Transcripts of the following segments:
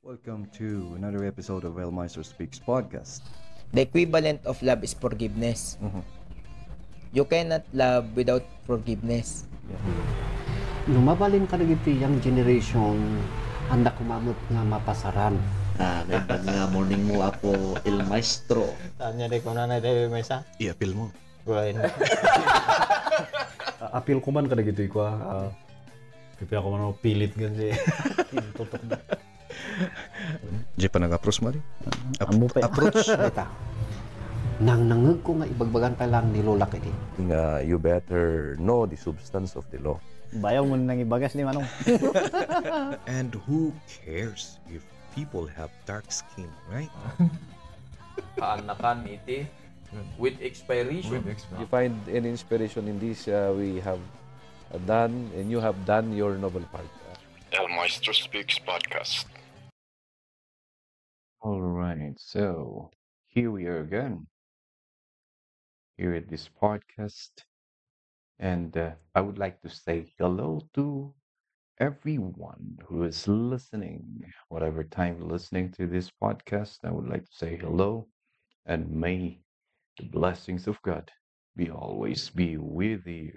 Welcome to another episode of Maestro Speaks podcast. The equivalent of love is forgiveness. Mhm. You cannot love without forgiveness. Lumabalin ka iti yang generation anda kumamot nga mapasaran. Naibag nga morning mo ako Il Maestro. Tanya deh kung nanay dahil may isa. I-appeal mo. Buhay na. Apil ko man kada gitu ko pipi ako man pilit ganyan tutok na Di pa nag-approach mo rin? Amo pa. Approach? Kita. Nang nangag ko nga ibagbagan pa lang nilulak iti. You better know the substance of the law. bayaw mo nang ibagas ni Manong. And who cares if people have dark skin, right? Kaanakan iti with expiration. You find any inspiration in this we have done, and you have done your noble part. El Maestro Speaks podcast. All right, so here we are again, here at this podcast. And I would like to say hello to everyone who is listening, whatever time you're listening to this podcast. I would like to say hello, and may the blessings of God be always be with you.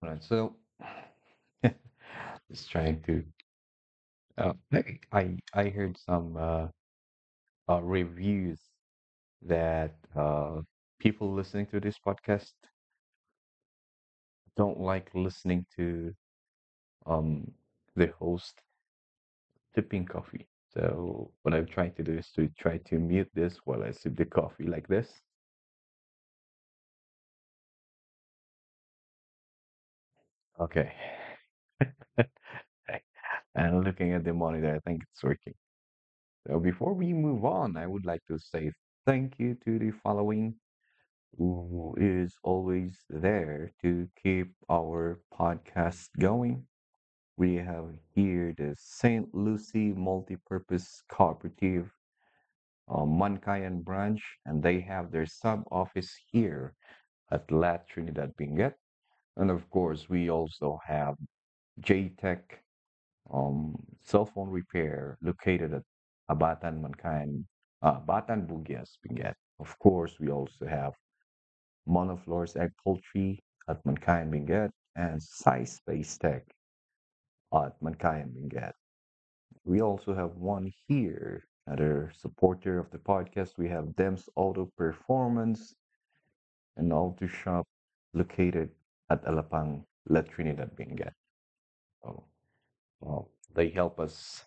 All right, so just trying to. I heard some reviews that people listening to this podcast don't like listening to um the host sipping coffee. So what I'm trying to do is to try to mute this while I sip the coffee like this. Okay. And looking at the monitor, I think it's working. So before we move on, I would like to say thank you to the following who is always there to keep our podcast going. We have here the St. Lucie Multipurpose Cooperative, Mankayan branch, and they have their sub office here at La Trinidad Benguet. And of course, we also have JTech cell phone repair located at Abatan Mankayan, Batan Bugias Benguet. Of course, we also have Monofloor's Egg Poultry at Mankayan Benguet and Size Space Tech at Mankayan Benguet. We also have one here, another supporter of the podcast. We have Dems Auto Performance, an auto shop located at Alapang, La Trinidad, Benguet. So, they help us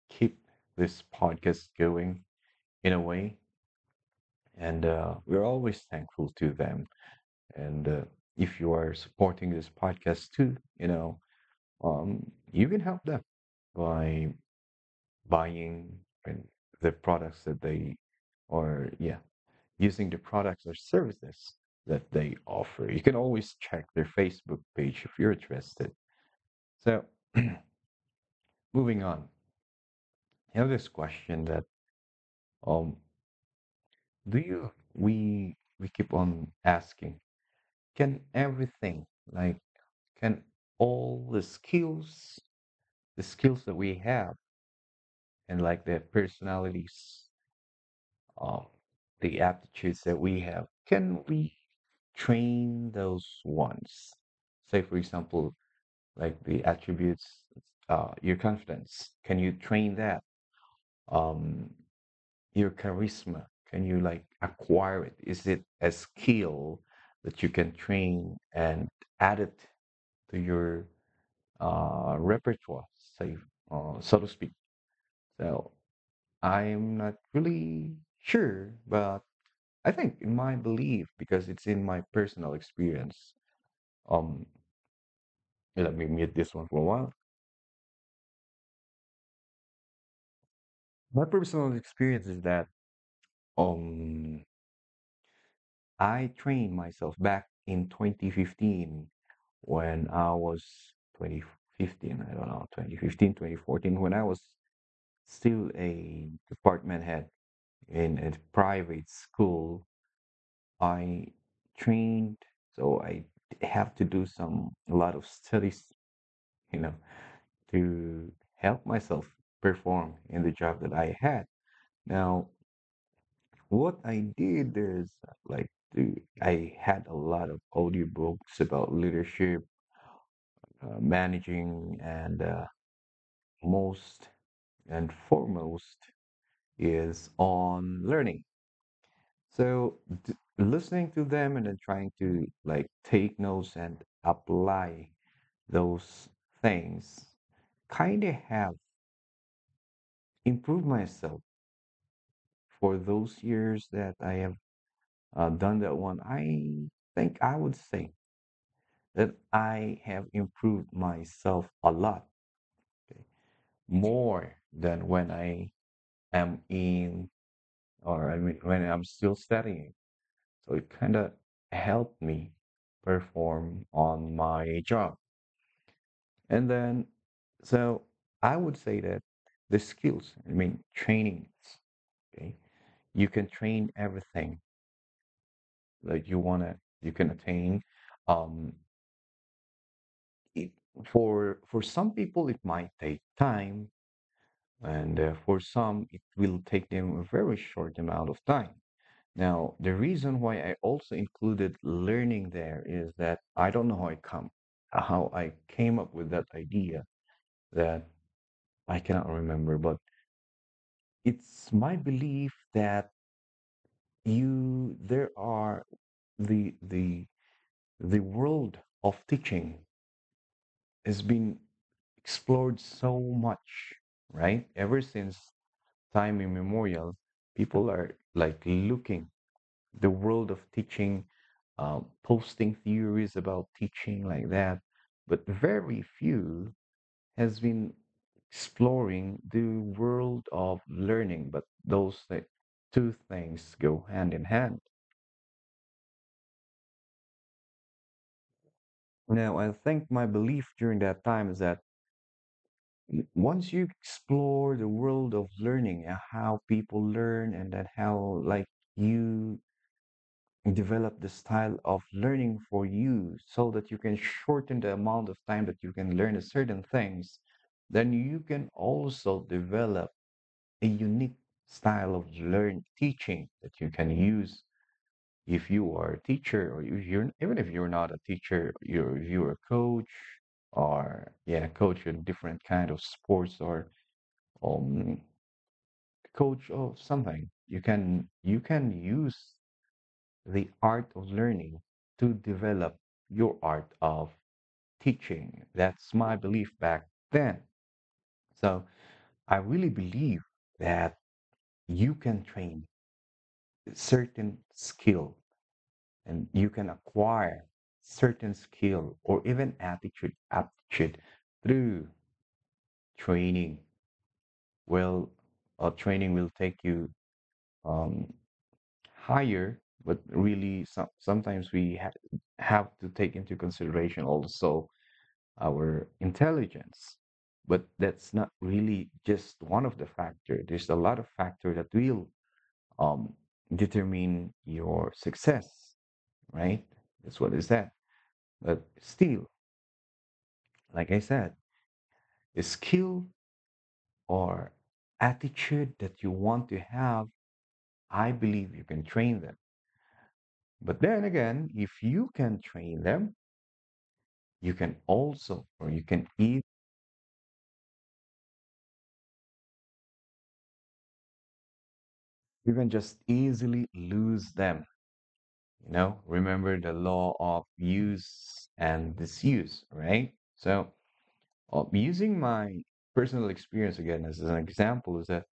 keep this podcast going in a way, and we're always thankful to them. And if you are supporting this podcast too, you can help them by buying and the products that they or yeah using the products or services that they offer. You can always check their Facebook page if you're interested. So moving on, I have this question that um do you we keep on asking, can everything like can all the skills that we have and like the personalities, um, the aptitudes that we have, can we train those ones? Say, for example, like the attributes, your confidence, can you train that? Um, your charisma, can you like acquire it? Is it a skill that you can train and add it to your repertoire, say, so to speak? So I'm not really sure, but I think in my belief, because it's in my personal experience, um, let me mute this one for a while. My personal experience is that um, I trained myself back in 2015 when I was 2015, I don't know, 2015, 2014, when I was still a department head in a private school. I trained, so I have to do a lot of studies, you know, to help myself perform in the job that I had. Now, what I did is I had a lot of audiobooks about leadership, managing, and most and foremost is on learning. So listening to them and then trying to like take notes and apply those things kind of have improved myself for those years that I have done that one. I think I would say that I have improved myself a lot, okay, more than when I am in or I mean when I'm still studying. So it kind of helped me perform on my job. And then, so I would say that the skills, I mean, trainings, okay, you can train everything that you can attain. Um, it, for some people, it might take time, and for some, it will take them a very short amount of time. Now, the reason why I also included learning there is that I don't know how I came up with that idea that I cannot remember, but it's my belief that there are the the world of teaching has been explored so much, right? Ever since time immemorial, people are like looking the world of teaching, posting theories about teaching like that, but very few has been exploring the world of learning. But two things go hand in hand. Now, I think my belief during that time is that once you explore the world of learning and how people learn and that how like you develop the style of learning for you so that you can shorten the amount of time that you can learn a certain things, then you can also develop a unique style of learn teaching that you can use if you are a teacher or if you're even if you're not a teacher, you're a coach or yeah, coach in different kind of sports or um coach of something. You can use the art of learning to develop your art of teaching. That's my belief back then. So I really believe that you can train certain skill and you can acquire certain skill or even aptitude through training. Well, training will take you um, higher, but really sometimes we have to take into consideration also our intelligence. But that's not really just one of the factor. There's a lot of factor that will um, determine your success, right? That's what is that. But still, like I said, a skill or attitude that you want to have, I believe you can train them. But then again, if you can train them, you can also, or you can even just easily lose them. Remember the law of use and disuse, right? So, using my personal experience again as an example is that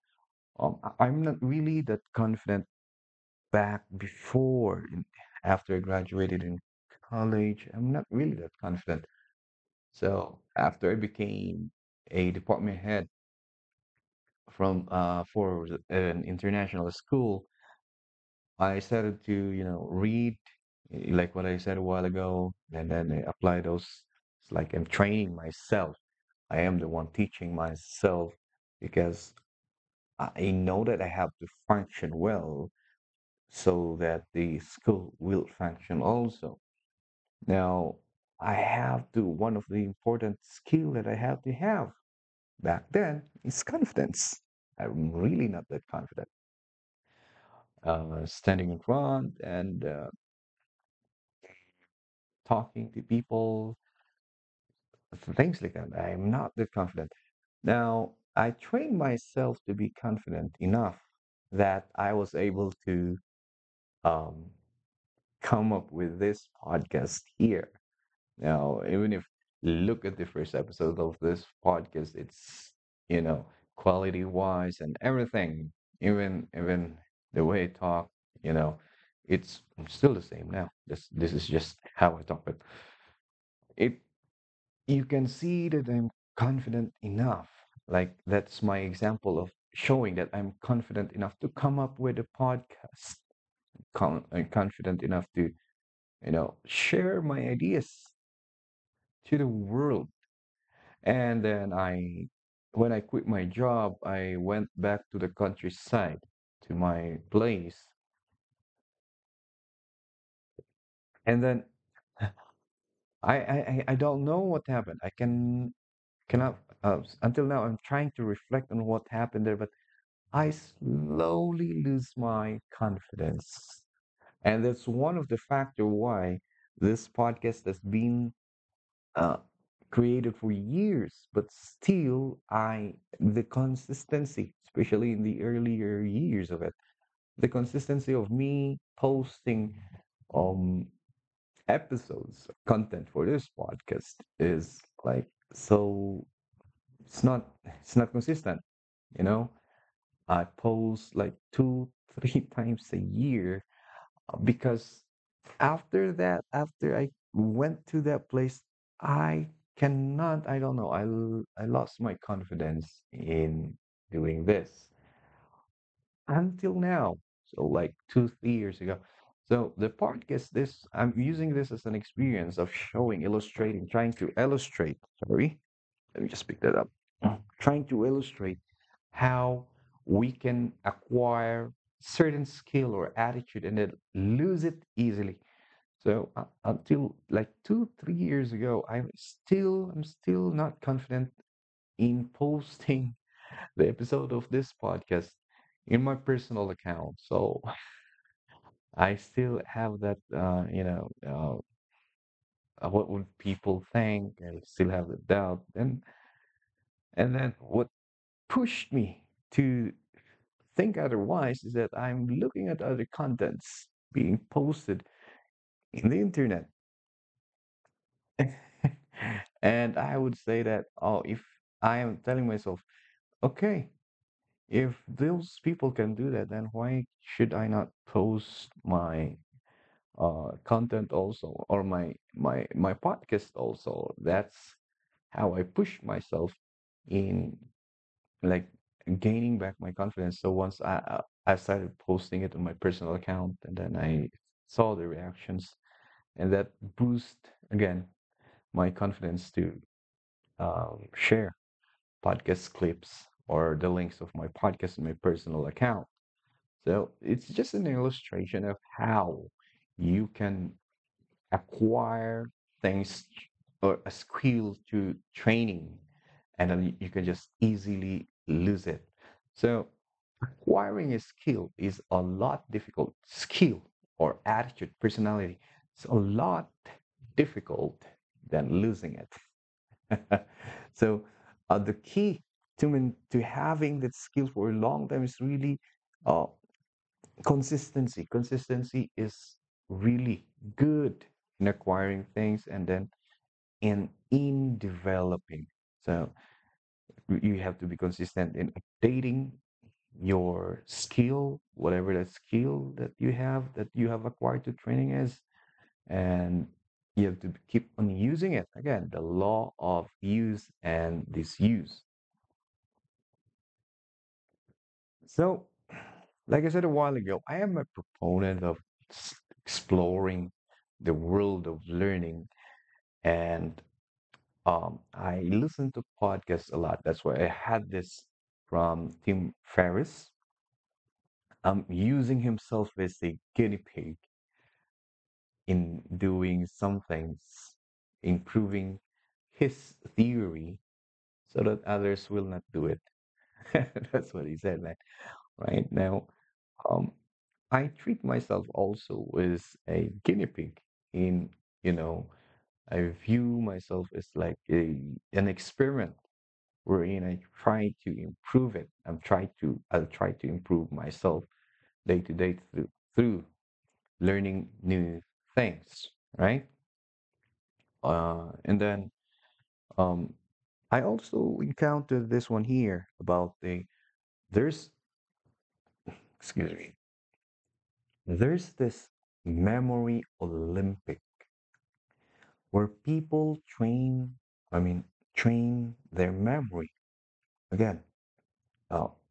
I'm not really that confident back before, after I graduated in college. I'm not really that confident. So after I became a department head for an international school, I started to, read like what I said a while ago, and then I apply those. It's like I'm training myself. I am the one teaching myself because I know that I have to function well so that the school will function also. Now, I have to, one of the important skill that I have to have back then is confidence. I'm really not that confident. Standing in front and talking to people, things like that. I'm not that confident. Now, I trained myself to be confident enough that I was able to um, come up with this podcast here. Now, even if look at the first episode of this podcast, it's you know quality wise and everything, even the way I talk, you know, it's still the same now. This is just how I talk, but it you can see that I'm confident enough. Like that's my example of showing that I'm confident enough to come up with a podcast. I'm confident enough to share my ideas to the world. And then when I quit my job, I went back to the countryside, to my place. And then I don't know what happened. I cannot until now I'm trying to reflect on what happened there, but I slowly lose my confidence. And that's one of the factor why this podcast has been uh, created for years, but still the consistency, especially in the earlier years of it, the consistency of me posting um episodes content for this podcast is like so it's not consistent, you know. I post like 2 3 times a year because after I went to that place, I don't know, I lost my confidence in doing this until now. So like 2 3 years ago. So the podcast, this I'm using this as an experience of showing, illustrating, trying to illustrate. Sorry, let me just pick that up. Trying to illustrate how we can acquire certain skill or attitude and then lose it easily. So until like 2 3 years ago, I'm still not confident in posting the episode of this podcast in my personal account. So I still have that, what would people think? I still have the doubt. And then what pushed me to think otherwise is that I'm looking at other contents being posted in the internet. And I would say that, oh, if I am telling myself, okay, if those people can do that, then why should I not post my content also, or my podcast also? That's how I push myself in like gaining back my confidence. So once I started posting it on my personal account, and then I saw the reactions, and that boost again my confidence to share podcast clips or the links of my podcast in my personal account. So it's just an illustration of how you can acquire things or a skill to training, and then you can just easily lose it. So acquiring a skill is a lot difficult. Skill or attitude, personality, it's a lot difficult than losing it. So the key to having that skill for a long time is really uh, consistency. Consistency is really good in acquiring things and then in developing. So you have to be consistent in updating your skill, whatever that skill that you have acquired to training is, and you have to keep on using it. Again, the law of use and disuse. So, like I said a while ago, I am a proponent of exploring the world of learning, and I listen to podcasts a lot. That's why I had this from Tim Ferriss. Using himself as a guinea pig in doing some things, improving his theory so that others will not do it. That's what he said, man. Right now, um, I treat myself also as a guinea pig in, you know, I view myself as like an experiment wherein I try to improve it. I'll try to improve myself day to day through learning new things, right? And then um, I also encountered this one here about there's excuse me, there's this memory Olympic where people I mean, train their memory. Again,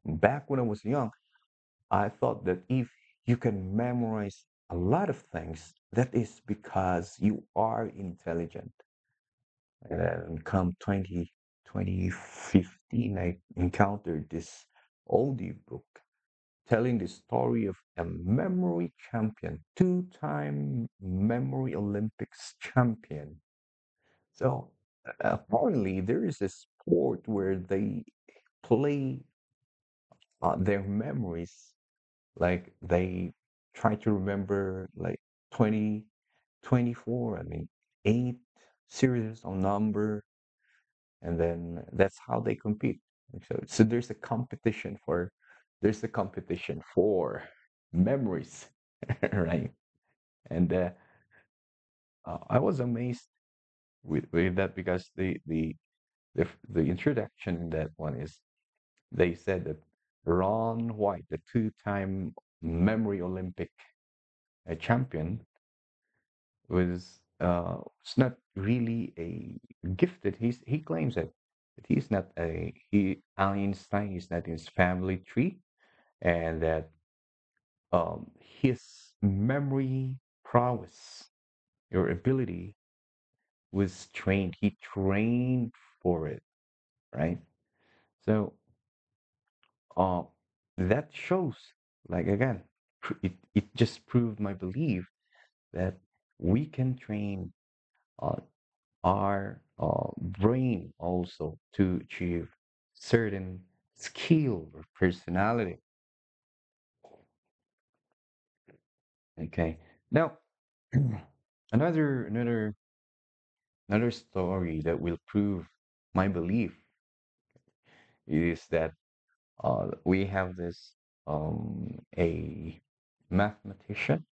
back when I was young, I thought that if you can memorize a lot of things, that is because you are intelligent. And then come 2015, I encountered this oldie book telling the story of a memory champion, two-time memory Olympics champion. So apparently there is a sport where they play their memories, like they try to remember like 20, 24, I mean, eight series of number, and then that's how they compete. And so there's a competition for memories, right? And I was amazed with that because the introduction in that one is they said that Ron White, the two-time memory Olympic champion, was not really a gifted. He claims that he's not a he Einstein is not in his family tree, and that his memory prowess or ability was trained. He trained for it, right? So uh, that shows, like again, it just proved my belief that we can train uh, our brain also to achieve certain skill or personality. Okay. Now, another another story that will prove my belief is that we have this a mathematician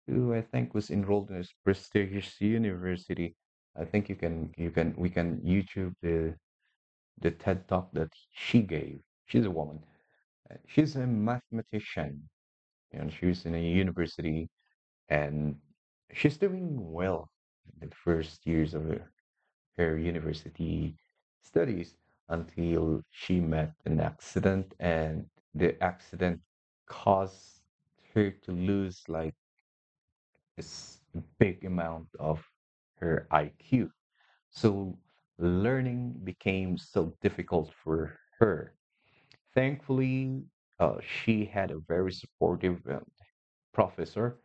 who I think was enrolled in a prestigious university. I think we can YouTube the TED talk that she gave. She's a woman. She's a mathematician. You know, she's in a university and she's doing well in the first years of her university studies until she met an accident, and the accident caused her to lose like this big amount of her IQ. So learning became so difficult for her. Thankfully, she had a very supportive professor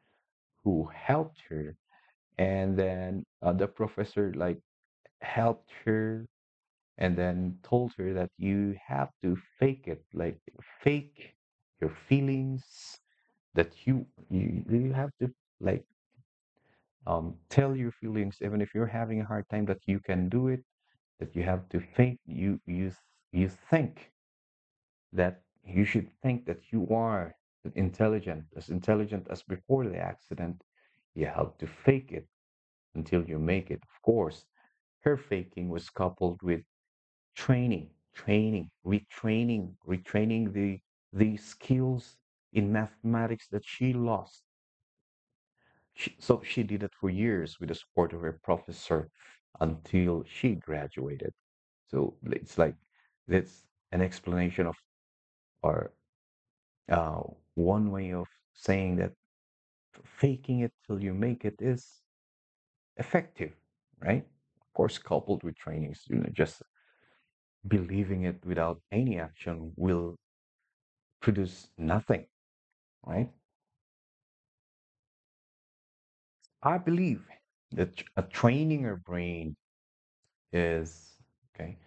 who helped her, and then the professor like helped her and then told her that you have to fake it, like fake your feelings, that you have to like tell your feelings even if you're having a hard time that you can do it, that you have to fake you think that you should think that you are intelligent as before the accident. You have to fake it until you make it. Of course, her faking was coupled with retraining the skills in mathematics that she lost. So she did it for years with the support of her professor until she graduated. So it's like that's an explanation of or uh, one way of saying that faking it till you make it is effective, right? Of course, coupled with trainings, just believing it without any action will produce nothing, right? I believe that training our brain is okay,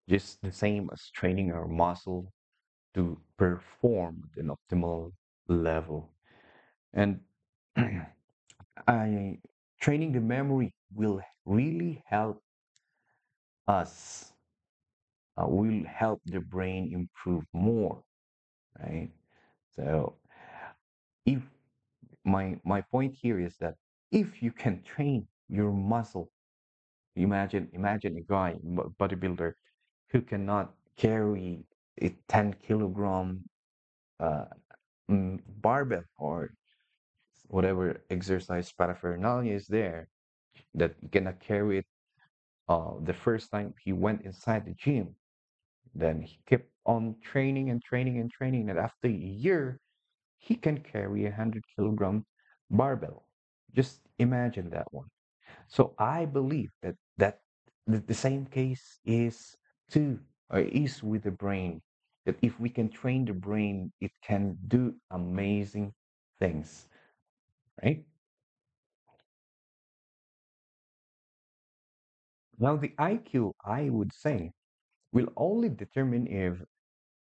just the same as training our muscle to perform at an optimal level. And I training the memory will really help us, will help the brain improve more, right? So if my point here is that if you can train your muscle, imagine a guy, bodybuilder, who cannot carry a 10 kilogram uh, barbell or whatever exercise paraphernalia is there, that he cannot carry it the first time he went inside the gym. Then he kept on training and training and training, and after a year he can carry 100 kilogram barbell. Just imagine that one. So I believe that the same case is too, or is with the brain. That if we can train the brain, it can do amazing things, right? Now the IQ, I would say, will only determine if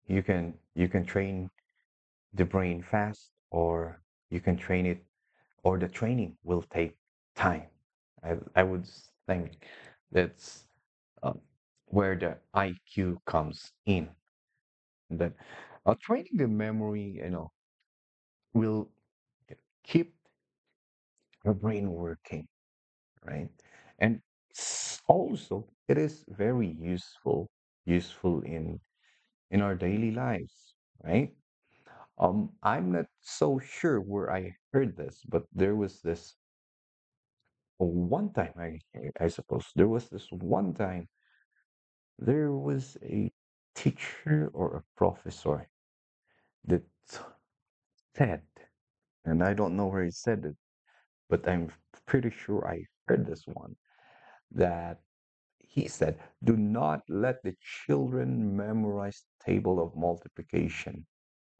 you can train the brain fast, or you can train it, or the training will take time. I would think that's uh, where the IQ comes in. That training the memory, will keep the brain working, right? And also, it is very useful in our daily lives, right? I'm not so sure where I heard this, but there was this one time, I suppose there was this one time there was a teacher or a professor that said, and I don't know where he said it, but I'm pretty sure I heard this one, that he said, "Do not let the children memorize table of multiplication."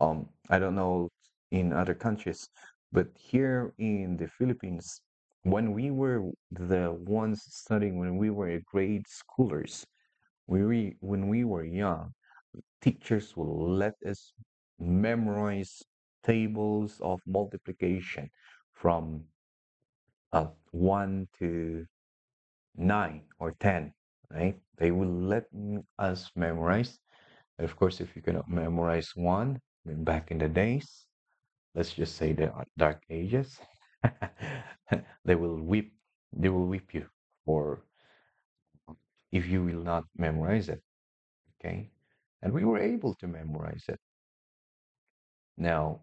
I don't know in other countries, but here in the Philippines, when we were the ones studying, when we were grade schoolers, when we were young, teachers will let us memorize tables of multiplication from 1 to 9 or 10, right? They will let us memorize. Of course, if you cannot memorize one, then back in the days, let's just say the dark ages, they will whip they will whip you for if you will not memorize it. Okay. And we were able to memorize it. Now,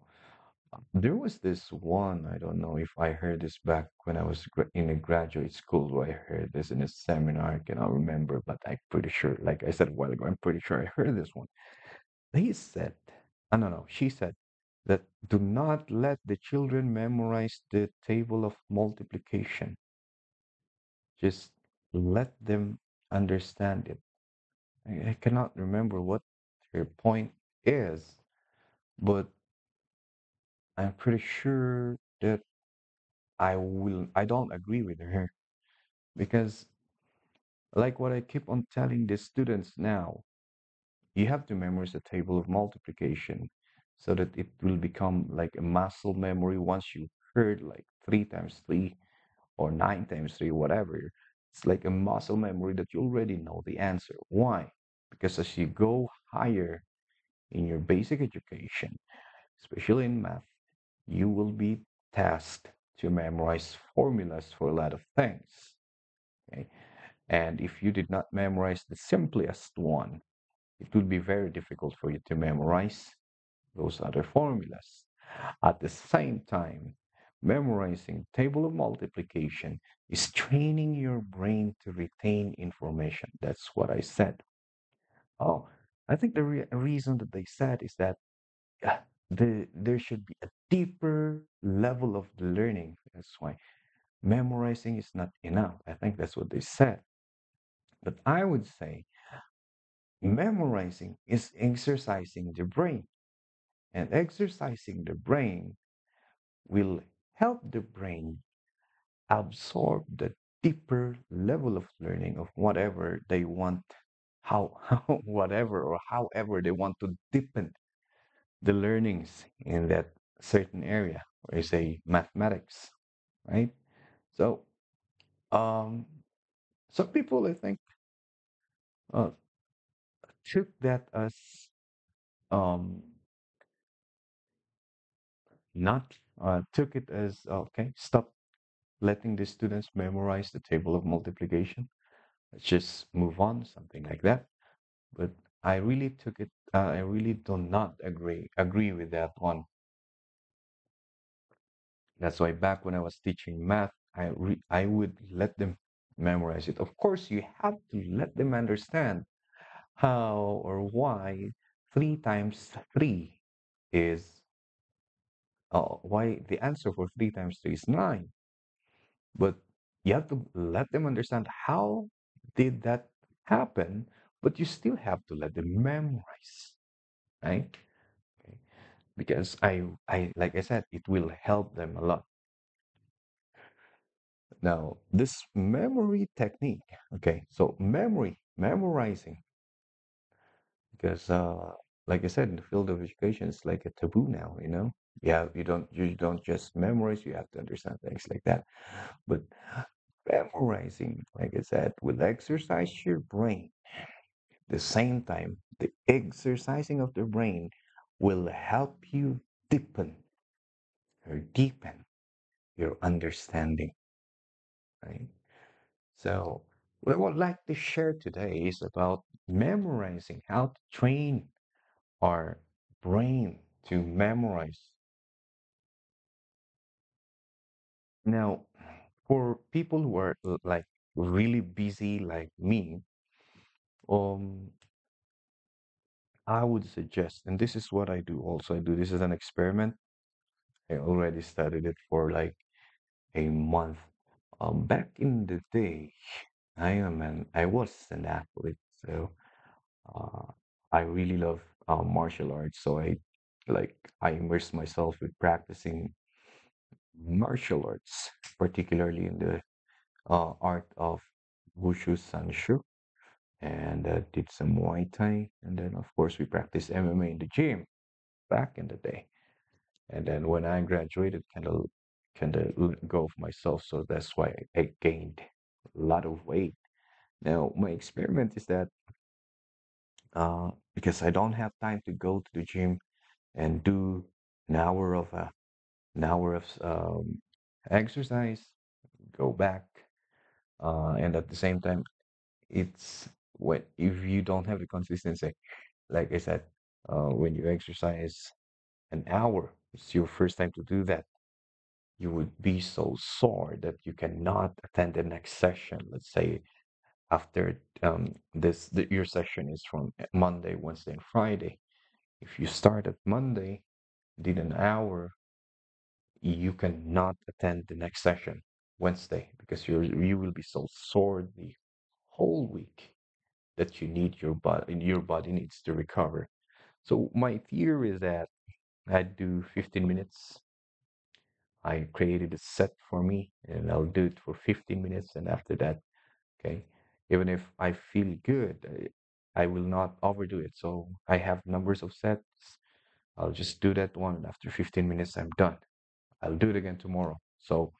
there was this one, I don't know if I heard this back when I was in a graduate school. I heard this in a seminar, I cannot remember, but I'm pretty sure, like I said a while ago, I'm pretty sure I heard this one. He said, I don't know, she said that do not let the children memorize the table of multiplication. Just let them understand it. I cannot remember what her point is, but I'm pretty sure that I don't agree with her, because like what I keep on telling the students now, you have to memorize the table of multiplication so that it will become like a muscle memory. Once you heard like 3 times 3 or 9 times 3, whatever, it's like a muscle memory that you already know the answer. Why? Because as you go higher in your basic education, especially in math, you will be tasked to memorize formulas for a lot of things. Okay? And if you did not memorize the simplest one, it would be very difficult for you to memorize those other formulas. At the same time, memorizing table of multiplication is training your brain to retain information. That's what I said. Oh, I think the reason that they said is that there should be a deeper level of learning. That's why memorizing is not enough. I think that's what they said. But I would say memorizing is exercising the brain, and exercising the brain will help the brain absorb the deeper level of learning of whatever they want, whatever or however they want to deepen the learnings in that certain area, or say mathematics, right? So, um, some people I think uh, took that as um, not took it as okay, stop letting the students memorize the table of multiplication. Let's just move on, something like that. But I really took it. I really do not agree with that one. That's why back when I was teaching math, I would let them memorize it. Of course, you have to let them understand how or why 3 times 3 is why the answer for 3 times 3 is 9. But you have to let them understand how did that happen, but you still have to let them memorize, right? Okay. Because I like I said, it will help them a lot. Now, this memory technique, okay, so memorizing, because like I said, in the field of education, it's like a taboo now, you know. Yeah, you don't just memorize, you have to understand things like that. But memorizing, like I said, will exercise your brain. At the same time, the exercising of the brain will help you deepen deepen your understanding, right? So, what I would like to share today is about memorizing, how to train our brain to memorize. Now, for people who are like really busy like me, um, I would suggest, and this is what I do also, I do this as an experiment. I already studied it for like a month. Back in the day, I was an athlete, so uh, I really love martial arts. So I immerse myself with practicing martial arts, particularly in the art of wushu sanshu, and did some Muay Thai, and then of course we practiced MMA in the gym back in the day. And then when I graduated, kind of let go of myself, so that's why I gained a lot of weight. Now my experiment is that because I don't have time to go to the gym and do an hour of exercise, go back, and at the same time, it's when if you don't have the consistency, like I said, when you exercise an hour, it's your first time to do that, you would be so sore that you cannot attend the next session. Let's say after your session is from Monday, Wednesday, and Friday. If you start at Monday, did an hour, you cannot attend the next session Wednesday because you will be so sore the whole week that your body needs to recover. So my theory is that I do 15 minutes. I created a set for me and I'll do it for 15 minutes, and after that, okay, even if I feel good, I will not overdo it. So I have numbers of sets. I'll just do that one, and after 15 minutes I'm done. I'll do it again tomorrow. So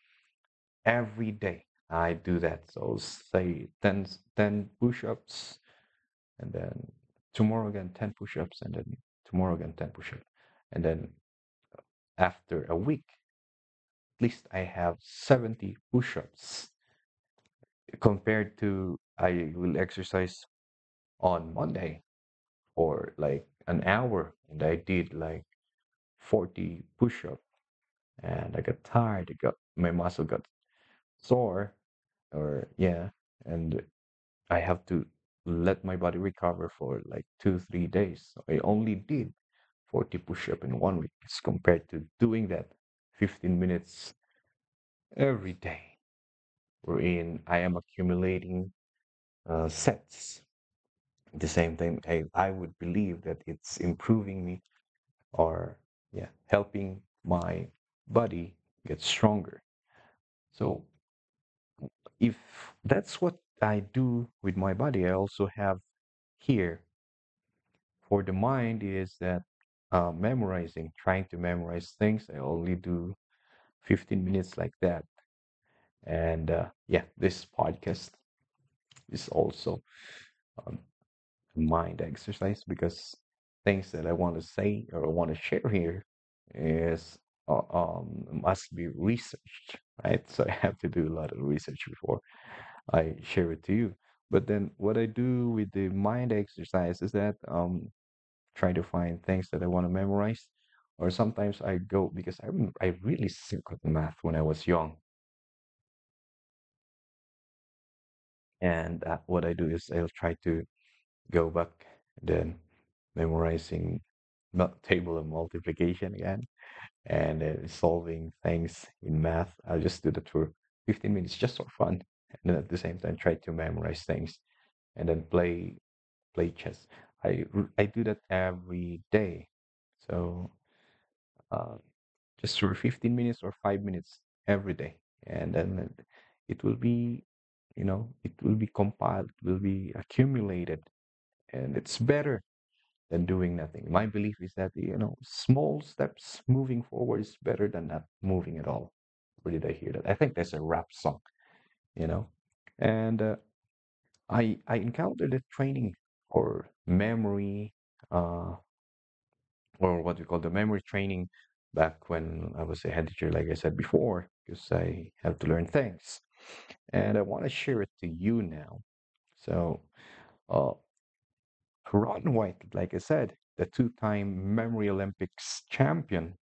every day I do that. So say 10 push-ups, and then tomorrow again 10 push-ups, and then tomorrow again 10 push-ups. And then after a week, at least I have 70 push-ups compared to I will exercise on Monday for like an hour and I did like 40 push-ups and I got tired. My muscle got sore, or yeah, and I have to let my body recover for like 2, 3 days. So I only did 40 push-up in 1 week as compared to doing that 15 minutes every day. Wherein I am accumulating sets. At the same time, I would believe that it's improving me, or yeah, helping my body get stronger. So if that's what I do with my body, I also have here for the mind is that memorizing, trying to memorize things. I only do 15 minutes like that. And yeah, this podcast is also um, mind exercise because things that I want to say or I want to share here is must be researched, right? So I have to do a lot of research before I share it to you. But then what I do with the mind exercise is that try to find things that I want to memorize, or sometimes I go because I really suck at math when I was young, and what I do is I'll try to go back then memorizing table of multiplication again and solving things in math. I'll just do that for 15 minutes just for fun, and then at the same time try to memorize things and then play chess. I do that every day. So uh, just for 15 minutes or 5 minutes every day. And then it will be, it will be compiled, it will be accumulated, and it's better than doing nothing. My belief is that, small steps moving forward is better than not moving at all. Where did I hear that? I think there's a rap song, you know? And I encountered a training for memory, uh, or what we call the memory training back when I was a head teacher, like I said before, because I have to learn things. And I want to share it to you now. So, uh, Ron White, like I said, the two-time Memory Olympics champion,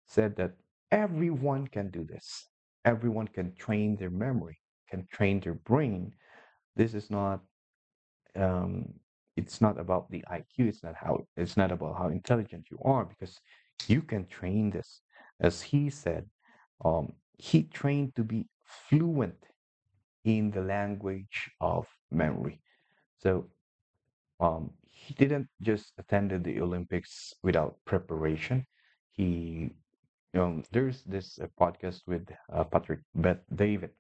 said that everyone can do this. Everyone can train their memory, can train their brain. This is not um, it's not about the IQ. It's not about how intelligent you are because you can train this. As he said, he trained to be fluent in the language of memory. So he didn't just attended the Olympics without preparation. He there's this podcast with Patrick Bet David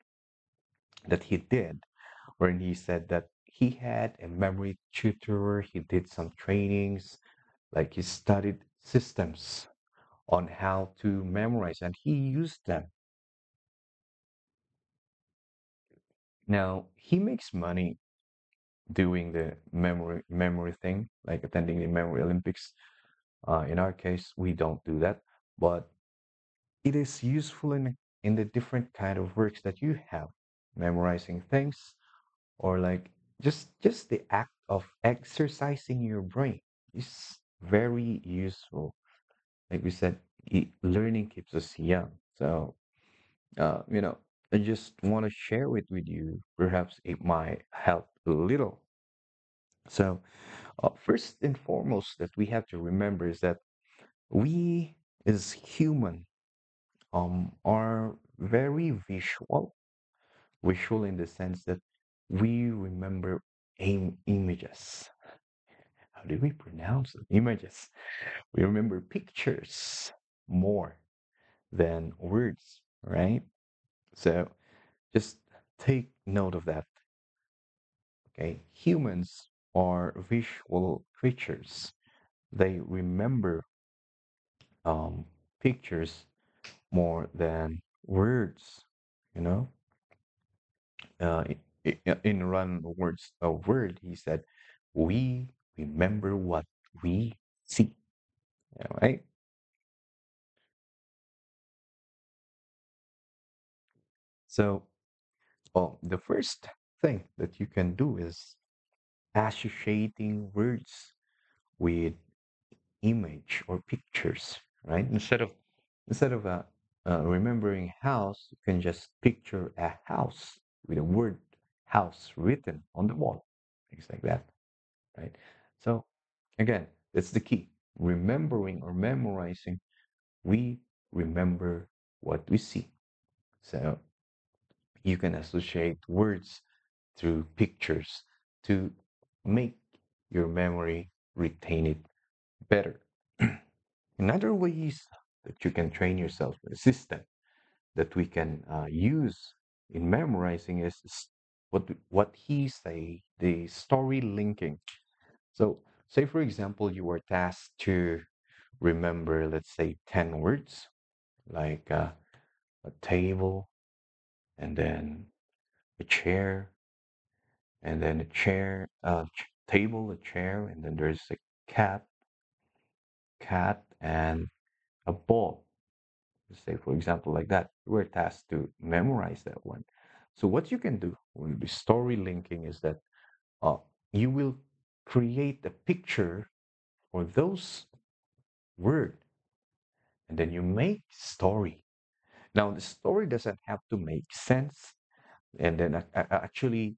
that he did wherein he said that he had a memory tutor, he did some trainings, like he studied systems on how to memorize and he used them. Now, he makes money doing the memory thing, like attending the memory Olympics. In our case, we don't do that, but it is useful in the different kind of works that you have, memorizing things or like just the act of exercising your brain is very useful. Like we said, learning keeps us young. So I just want to share it with you. Perhaps it might help a little. So first and foremost that we have to remember is that we as human are very visual in the sense that we remember images. How do we pronounce it? Images. We remember pictures more than words, right? So just take note of that. Okay. Humans are visual creatures. They remember pictures more than words, you know? Uh, in Run Words a Word, he said, we remember what we see. All right. So, the first thing that you can do is associating words with image or pictures, right? Instead of remembering house, you can just picture a house with a word house written on the wall, things like that, right? So, again, that's the key. Remembering or memorizing, we remember what we see. So, you can associate words through pictures to make your memory retain it better. Another ways that you can train yourself, a system that we can use. in memorizing is what he say, the story linking. So say for example you were tasked to remember, let's say, 10 words, like a table, and then a chair, and then a chair, table, a chair, and then there's a cat, and a ball. Say, for example, like that. We're tasked to memorize that one. So what you can do with the story linking is that uh, you will create a picture for those words, and then you make story. Now, the story doesn't have to make sense, and then actually,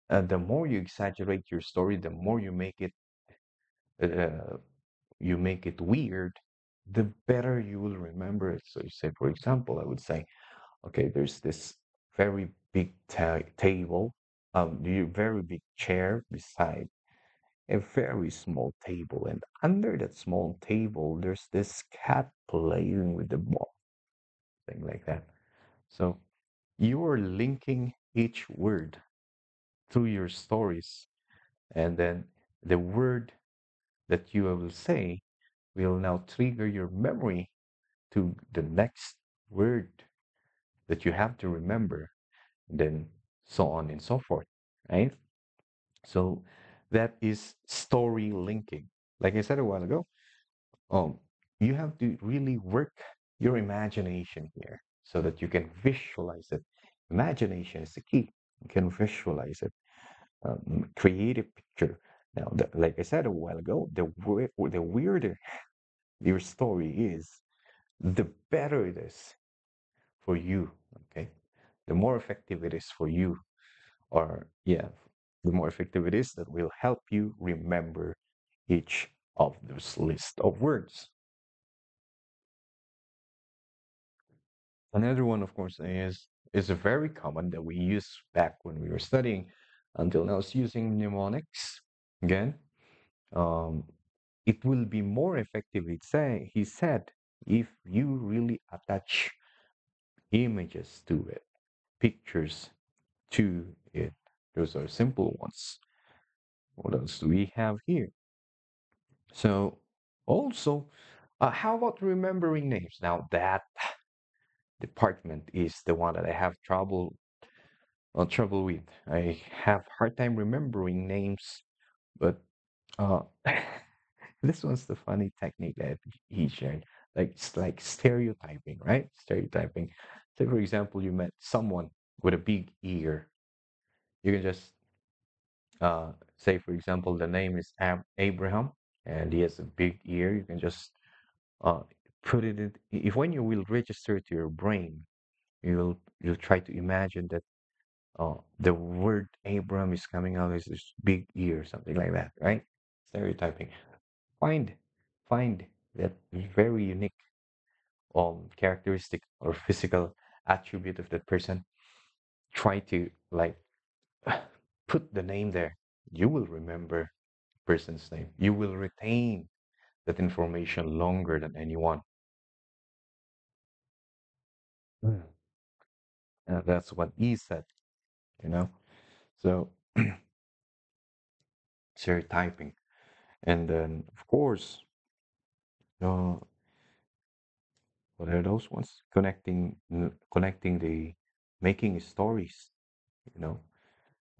the more you exaggerate your story, the more uh, you make it weird, the better you will remember it. So you say, for example, I would say, okay, there's this very big table, very big chair beside a very small table, and under that small table, there's this cat playing with the ball, thing like that. So you are linking each word through your stories, and then the word that you will say will now trigger your memory to the next word that you have to remember, and then so on and so forth, right? So that is story linking. Like I said a while ago, um, you have to really work your imagination here so that you can visualize it. Imagination is the key. You can visualize it, create a picture. Now, like I said a while ago, the weirder your story is, the better it is for you. Okay, the more effective it is for you, or yeah, the more effective it is, that will help you remember each of those list of words. Another one, of course, is a very common that we use back when we were studying until now, is using mnemonics. Again, um, it will be more effective, he said, if you really attach images to it, pictures to it. Those are simple ones. What else do we have here? So also, how about remembering names? Now that department is the one that I have trouble with. I have hard time remembering names, but uh, this one's the funny technique that he shared. Like it's like stereotyping, right? Stereotyping. Say for example, you met someone with a big ear. You can just say for example, the name is Abraham, and he has a big ear. You can just uh, put it in. If when you will register to your brain, you'll try to imagine that the word Abram is coming out as this big ear, something like that, right? Stereotyping. Find find that very unique characteristic or physical attribute of that person. Try to like put the name there. You will remember person's name. You will retain that information longer than anyone. Mm. That's what he said, you know. So stereotyping, and then of course, uh, what are those ones? Connecting the making stories, you know,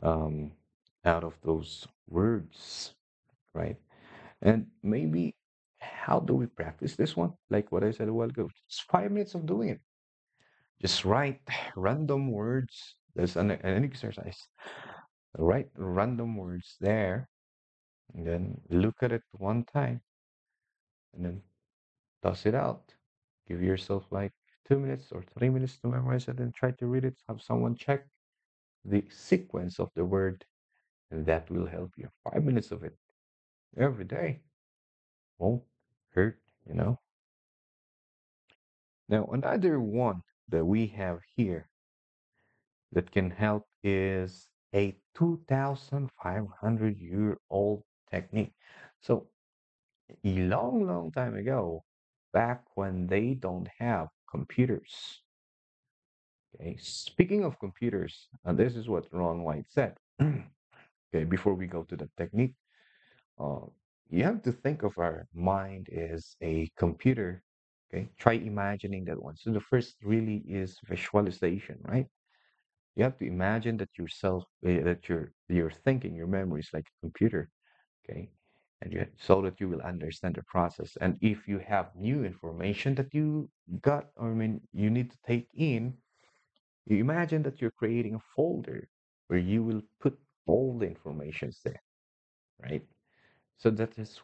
um, out of those words, right? And maybe how do we practice this one? Like what I said a while ago, it's 5 minutes of doing it. Just write random words. There's an exercise. Write random words there, and then look at it one time, and then toss it out. Give yourself like 2 minutes or 3 minutes to memorize it and try to read it. Have someone check the sequence of the word, and that will help you. 5 minutes of it every day won't hurt, you know. Now, another one that we have here that can help is a 2,500-year-old technique. So, a long, long time ago, back when they don't have computers, Okay. Speaking of computers, and this is what Ron White said. Okay, before we go to the technique, uh, you have to think of our mind as a computer. Okay, try imagining that one. So the first really is visualization, right? You have to imagine that yourself, that your thinking, your memory is like a computer. Okay, and so that you will understand the process. And if you have new information that you got, or I mean, you need to take in, you imagine that you're creating a folder where you will put all the informations there, right? So that is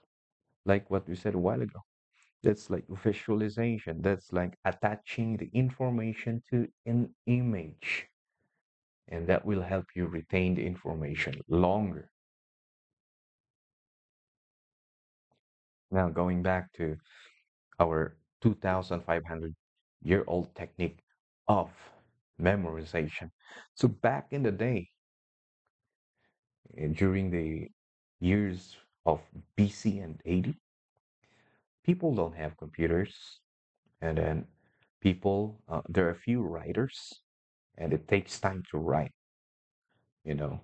like what we said a while ago. That's like visualization. That's like attaching the information to an image, and that will help you retain the information longer. Now, going back to our 2,500-year-old technique of memorization. So back in the day, during the years of BC and AD, people don't have computers, and then there are few writers, and it takes time to write, you know,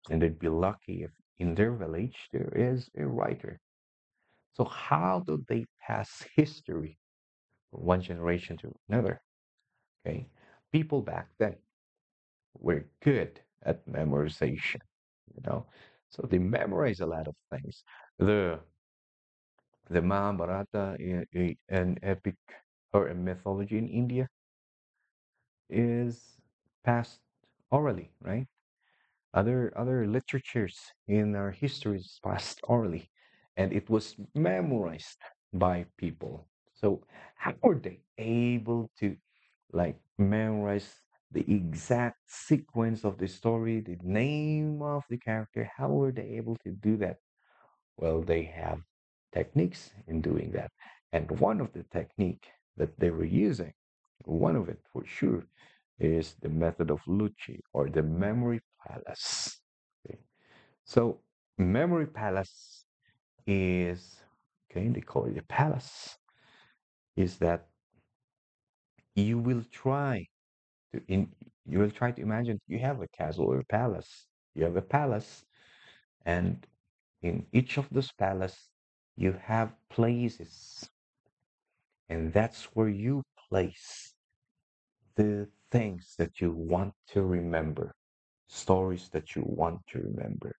and they'd be lucky if in their village there is a writer. So how do they pass history from one generation to another? Okay, people back then were good at memorization, you know, so they memorize a lot of things. The the Mahabharata, an epic or a mythology in India, is passed orally, right? Other literatures in our history is passed orally, and it was memorized by people. So how were they able to like memorize the exact sequence of the story, the name of the character? How were they able to do that? Well, they have techniques in doing that. And one of the technique that they were using, one of it for sure, is the method of Lucci or the memory palace. Okay. So memory palace is, okay, they call it a palace, is that you will try you will try to imagine you have a castle or a palace. You have a palace, and in each of those palace, you have places, and that's where you place the things that you want to remember, stories that you want to remember.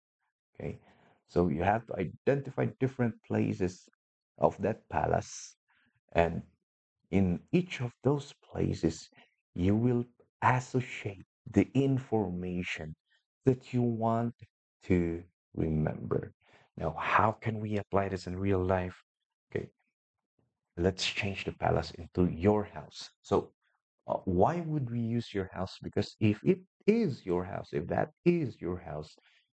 Okay, so you have to identify different places of that palace, and in each of those places, you will associate the information that you want to remember. Now, how can we apply this in real life? Okay, let's change the palace into your house. So, why would we use your house? Because if it is your house, if that is your house,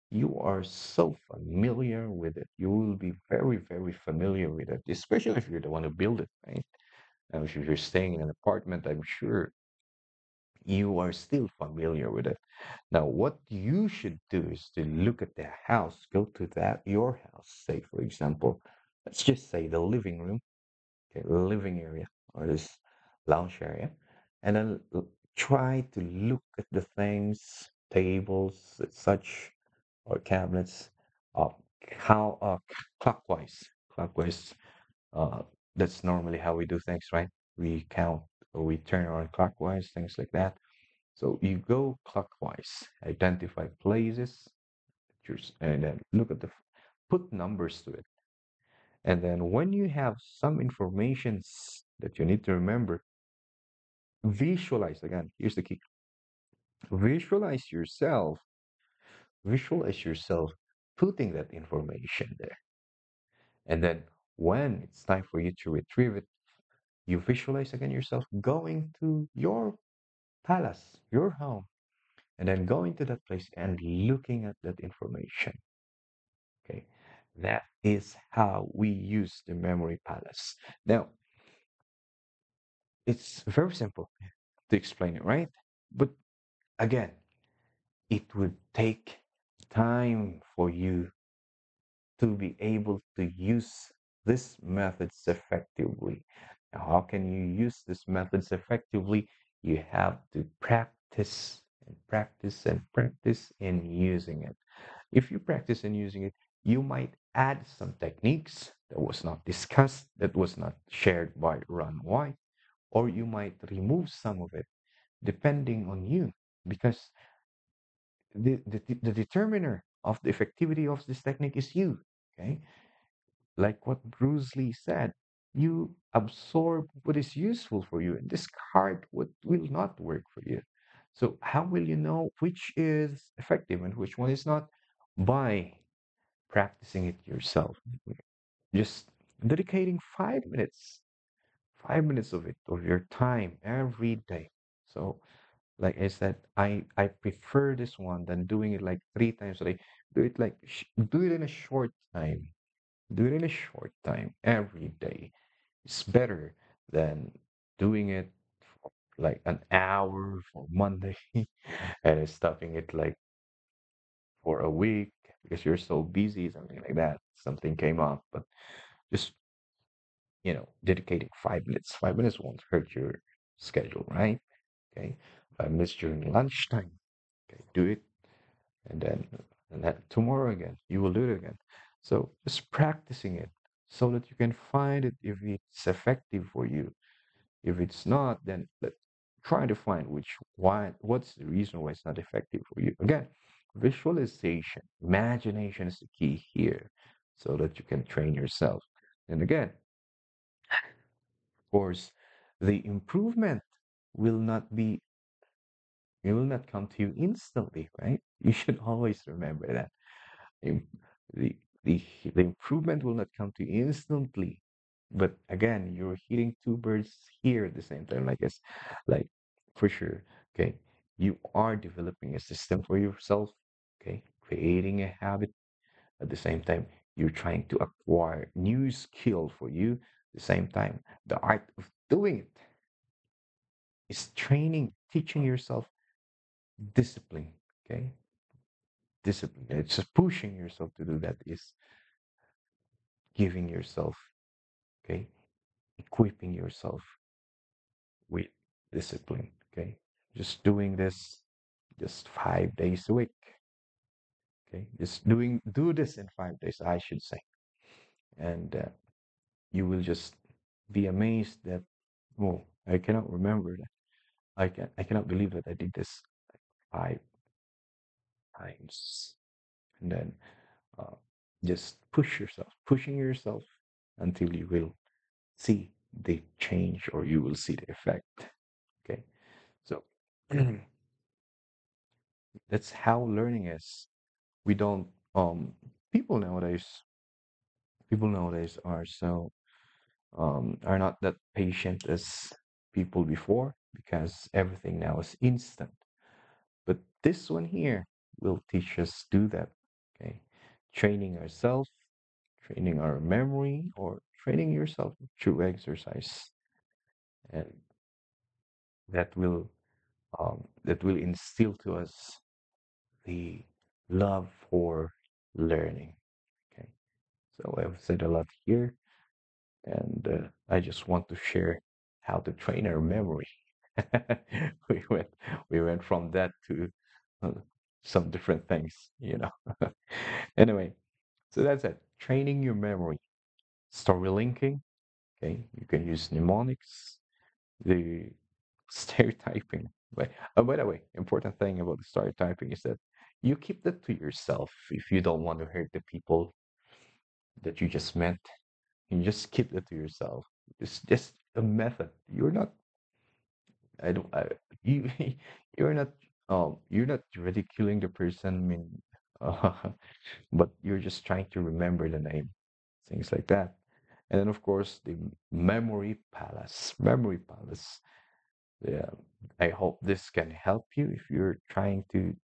you are so familiar with it. You will be very, very familiar with it, especially if you're the one who built it, right? Now, if you're staying in an apartment, I'm sure you are still familiar with it. Now, what you should do is to look at the house, go to that, your house, say, for example, let's just say the living room, okay, living area, or this lounge area, and then try to look at the things, tables, such, or cabinets, uh, how clockwise. Uh, that's normally how we do things, right? We count or we turn around clockwise, things like that. So you go clockwise, identify places, and then look at put numbers to it. And then when you have some informations that you need to remember, visualize again. Here's the key. Visualize yourself, visualize yourself putting that information there. And then when it's time for you to retrieve it, you visualize again yourself going to your palace, your home, and then going to that place and looking at that information. Okay. That is how we use the memory palace. Now, it's very simple to explain it, right? But again, it would take time for you to be able to use these methods effectively. Now, how can you use these methods effectively? you have to practice and practice and practice in using it. If you practice in using it, you might add some techniques that was not discussed, that was not shared by Ron White, or you might remove some of it depending on you, because the determiner of the effectivity of this technique is you. Okay, like what Bruce Lee said, you absorb what is useful for you and discard what will not work for you. So how will you know which is effective and which one is not? By practicing it yourself. Just dedicating 5 minutes, 5 minutes of it, of your time every day. So like I said, I prefer this one than doing it like 3 times a day. Do it like do it in a short time. Do it in a short time every day. It's better than doing it for like an hour for Monday and stopping it like for a week because you're so busy, something like that. Something came up, but just dedicating 5 minutes. 5 minutes won't hurt your schedule, right? Okay, 5 minutes during lunchtime. Okay, do it, and then tomorrow again, you will do it again. So just practicing it so that you can find it if it's effective for you. If it's not, then try to find what's the reason why it's not effective for you. Again, visualization, imagination is the key here, so that you can train yourself. And again, of course, the improvement will not be it will not come to you instantly, right? You should always remember that. Im- The, the, the improvement will not come to you instantly. But again, you're hitting two birds here at the same time, I guess. Like, for sure, okay, you are developing a system for yourself, okay, creating a habit. At the same time, you're trying to acquire new skill for you. At the same time, the art of doing it is training, teaching yourself discipline, okay? Discipline. It's just pushing yourself to do that is giving yourself, okay, equipping yourself with discipline, okay? Just doing this just 5 days a week, okay? Just do this in 5 days, I should say, and you will just be amazed that, oh, I cannot remember that. I cannot believe that I did this 5 times, and then uh, just pushing yourself until you will see the change or you will see the effect. Okay, so that's how learning is. We don't people nowadays people nowadays are so are not that patient as people before because everything now is instant. But this one here will teach us do that. Okay, training ourselves, training our memory, or training yourself through exercise, and that will instill to us the love for learning. Okay, so I've said a lot here, and I just want to share how to train our memory. we went we went from that to uh, some different things. Anyway, so that's it. Training your memory, story linking. Okay, you can use mnemonics, the stereotyping. By the way, important thing about the stereotyping is that you keep that to yourself if you don't want to hurt the people that you just met. You just keep that to yourself. It's just a method. You're not. I don't. You. You're not ridiculing the person. I mean, uh, but you're just trying to remember the name, things like that. And then, of course, the memory palace. Memory palace. Yeah, I hope this can help you if you're trying to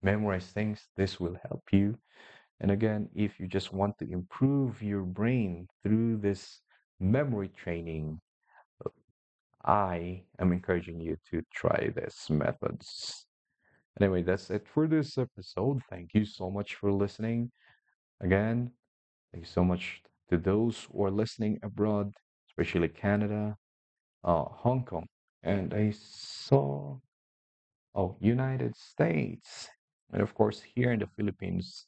memorize things. This will help you. And again, if you just want to improve your brain through this memory training, I am encouraging you to try this methods. Anyway, that's it for this episode. Thank you so much for listening. Again, thank you so much to those who are listening abroad, especially Canada, Hong Kong, and I saw, oh, United States. And of course, here in the Philippines,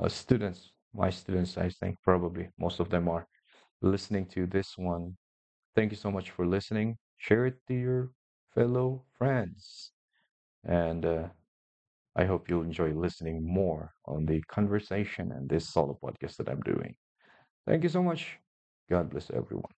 students, my students, I think probably most of them are listening to this one. Thank you so much for listening. Share it to your fellow friends. And I hope you'll enjoy listening more on the conversation and this solo podcast that I'm doing. Thank you so much. God bless everyone.